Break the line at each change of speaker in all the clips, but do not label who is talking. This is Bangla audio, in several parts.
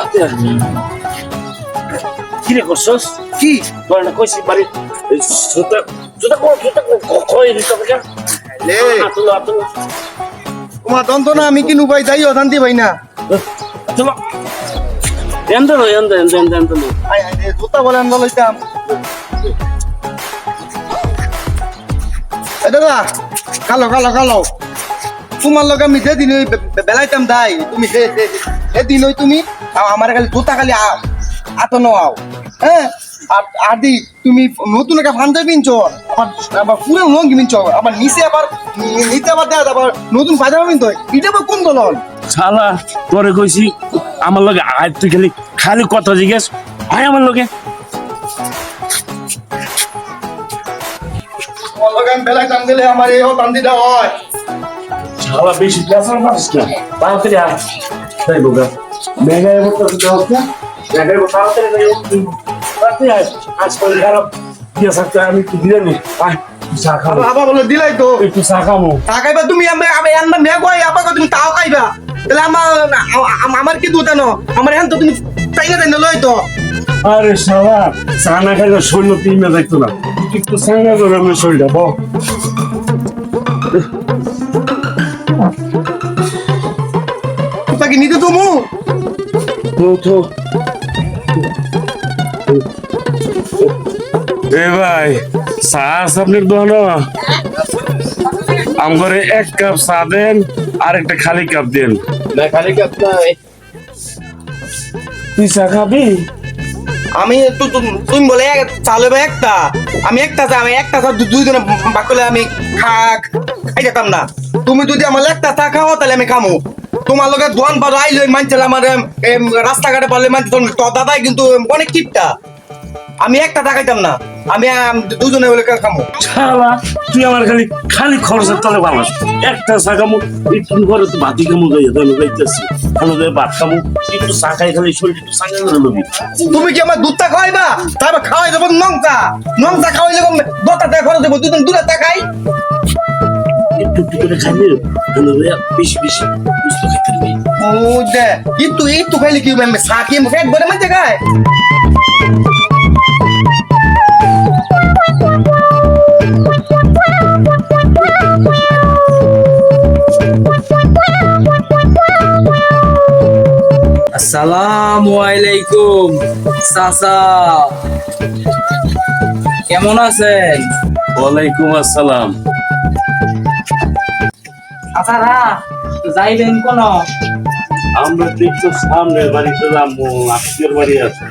কি রে করছস
কি
তোর না কইছি বাড়ি জুতা জুতা কই দিছ আমাকে
লে
আতুলো আতুলো
তোমার দন্ত না আমি কিনু ভাই যাই অশান্তি ভাই না
আতুলো এন্দলো এন্দলো
আই আই জুতা বলে আনবা লইতাম এ দাদা কালো কালো কালো তোমার লগে আমি যেদিন ওই বেলাইতাম দাই তুমি সেদিন ওই তুমি আমার খালি জুতা খালি আতো নাও হ্যাঁ আর আদি তুমি নতুন একটা পাঞ্জাবি কিনছো আবার পুরো লঙ্গি কিনছো আবার নিচে আবার দেওয়া আবার নতুন পায়জামা কিনতো এটা আবার কোন দলন
শালা তোরে কইছি আমার লগে আয় তুই খালি খালি কথা জিজ্ঞেস আয় আমার লগে
তোমার লগে আমি বেলাইতাম গেলে আমার এই তান্দিটা হয়
শালা বেশি প্রেসার মারিস না তাড়াতাড়ি আয় তাই বোকা মেঘা এবার তো দাও না মেঘা এবার তাড়াতাড়ি তাড়াতাড়ি আয় আজকাল খারাপ দিয়ে থাকতে আমি একটু দিয়ে নি আয় চা খাবো
আবার বলে দিলাই তো
একটু চা খাবো
তা খাইবা তুমি আনবা মেঘ হয় আবার তুমি তাও খাইবা তাহলে আমার কি দুটা ন আমার এখন তো তুমি তাই না লই তো
আরে শালা চা না খাইলে শরীর তিনটা দেখতো না একটু সাঙ্গা করে আমি শরীরটা বল
তাকে নিতে তুমি
তো এ ভাই চা আছে আপনার দোকানে আমগরে এক কাপ চা দেন আর একটা খালি কাপ দেন
না খালি কাপ নাই
তুই চা খাবি
আমি তুমি বলে চালে একটা আমি একটা চা আমি একটা চা দুই জনে ভাগ করলে আমি খাই যেতাম না তুমি যদি আমার একটা চা খাও তাহলে আমি খামো তোমার লোকের দোয়ান পাড়া আইলে মানছিল আমার রাস্তাঘাটে পারলে মানছে তো দাদাই কিন্তু অনেক কিপটা আমি একটা চা খাইতাম না আমি দুজনে বলে খামো
শালা তুই আমার খালি খালি খরচের তলে ভালো একটা চা খামু একটু করে তো ভাতি খামু যাইয়া তাহলে যাইতেছি তাহলে ভাত খামু একটু চা খাই খালি শরীর একটু সাঙ্গা করে লবি
তুমি কি আমার দুধটা খাওয়াইবা তারপর খাওয়াই দেবো নংচা খাওয়াইলে দশটা টাকা খরচ দেবো দুদিন দুটা টাকা খাই
একটু একটু করে খাইলে তাহলে বেশি বেশি বুঝতে খাইতে পারবি
ও দে একটু খাইলে কি হবে চা কি ফ্যাট ভরে মাঝে খায়
আসসালামু আলাইকুম চাচা কেমন আছেন
ওয়ালাইকুম আসসালাম
চাচারা যাইলেন কোন
আমরা দেখছো সামনে বাড়িতে যাবো আত্মীয় বাড়ি আছে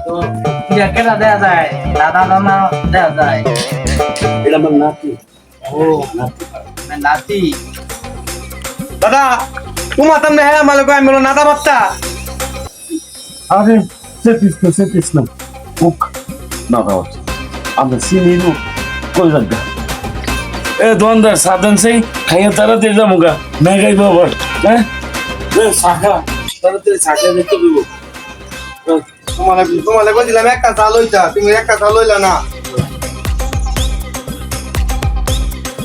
তো কেটা দেয়া যায় দাদা দানা দেয়া যায়
এটা আমার নাতি
ও নাতি
দাদা তোমার সামনে হ্যাঁ আমার লোক আমি বলো নাদা বাচ্চা
আরে সেটিস না মুখ না দাও আমরা চিনি নো কই লাগা এ দোকানদার সাধন সেই খাইয়া তাড়াতাড়ি যাবো গা মেঘাই বাবা হ্যাঁ শাখা তাড়াতাড়ি শাখা দেখতে দিব
তোমার বলছিলাম একটা চা লইতা তুমি একটা চা লইলা না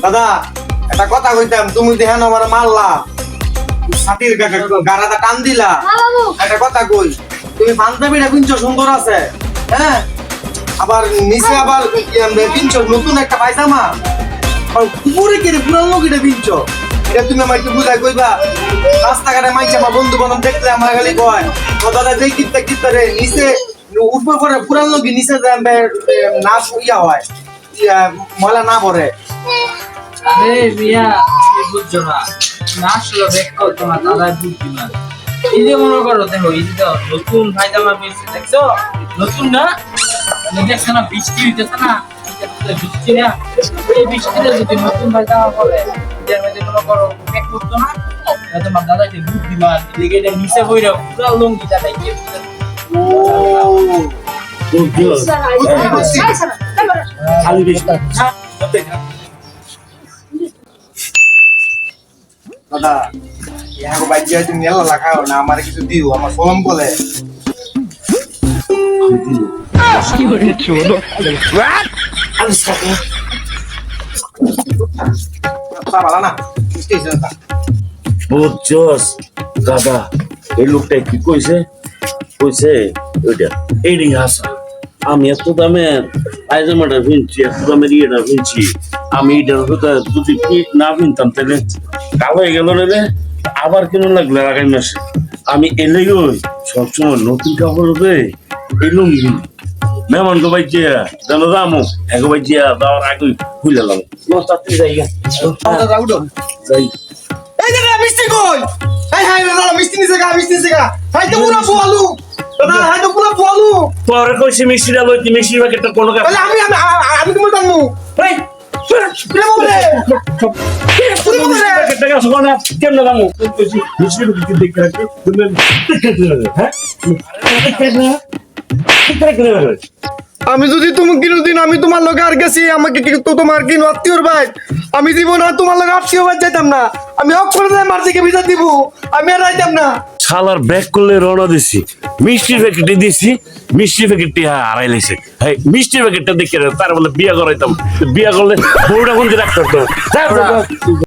দাদা একটা কথা কইতাম তুমি দেখেন আমার মারলা ছাতির গাড়াটা টান দিলা একটা কথা কই তুমি পাঞ্জাবিটা কিনছো সুন্দর আছে হ্যাঁ আবার নিচে আবার কিনছো নতুন একটা পায়জামা উপরে কেটে পুরানো কেটে কিনছো এটা তুমি আমার একটু বুঝাই কইবা রাস্তাঘাটে মাইছে আমার বন্ধু বান্ধব দেখলে আমার খালি কয় ও দাদা যেই কিনতে রে নিচে উপর করে পুরানো কি নিচে না ইয়া হয় ময়লা না পড়ে
আরে মিয়া বুঝছো না না আসলে দেখো তোমার দাদা বুঝছি না এই যে মনে করো দেখো এই যে নতুন পায়জামা পেয়েছে দেখছো নতুন না দেখছো না বৃষ্টি হইতেছে না বৃষ্টি না এই বৃষ্টিতে যদি নতুন পায়জামা পরে এটার মধ্যে মনে করো প্যাক করতো না তোমার দাদাকে বুদ্ধিমান এদিকে এটা নিচে বইরা পুরো লঙ্গিটা টাইকে
খালি বেশি
দাদা यहाँ को बाइक जाए तुम ये लगा हो ना हमारे किसी दी हो हमारे सोलम को ले
छोड़ो अरे साका
साला ना स्टेशन था
बहुत जोश দাদা এই লোকটা কি কইছে কইছে ওইটা এইটাই হাসা আমি এত দামের পায়জামাটা কিনছি এত দামের ইয়েটা কিনছি আমি এটার ভিতরে যদি পিট না কিনতাম তাহলে কালো হয়ে গেল রে আবার কেন লাগলো আগামী মাসে আমি এলেই ওই সবসময় নতুন কাপড় হবে এই লুঙ্গি মেহমান গো ভাই জিয়া জানো দামো এগো ভাই জিয়া দাওয়ার আগে খুলে তাতে যাই
দাদা উঠো
যাই
এই দাদা মিষ্টি কই হাই দাদা মিষ্টি নিছে গা হাই তো পুরো পোয়ালু দাদা হাই তো পুরো পোয়ালু
পরে কইছি মিষ্টিটা লইতি মিষ্টির প্যাকেটটা কোন কাছে
তাহলে আমি তুমি জানমু
এই
প্রেম বলে
প্যাকেটটা কাছে কোন কেমন দামো কইছি মিষ্টির কি দেখতে রাখি তুমি হ্যাঁ
আমি যদি তুমি কিনুদিন আমি তোমার লগে আর গেছি আমাকে কিন্তু তোমার কিনো আত্মীয়র ভাই আমি জীবন আর তোমার লগে আত্মীয় ভাই যাইতাম না আমি হক করে দেয় মার্জিকে ভিজা দিব আমি আর যাইতাম না
শালার ব্যাগ করলে রওনা দিছি মিষ্টির প্যাকেটে দিছি মিষ্টির প্যাকেটটি হারাই লাইছে মিষ্টির প্যাকেটটা দেখে তার বলে বিয়া করাইতাম বিয়া করলে বউটা কোন রাখতে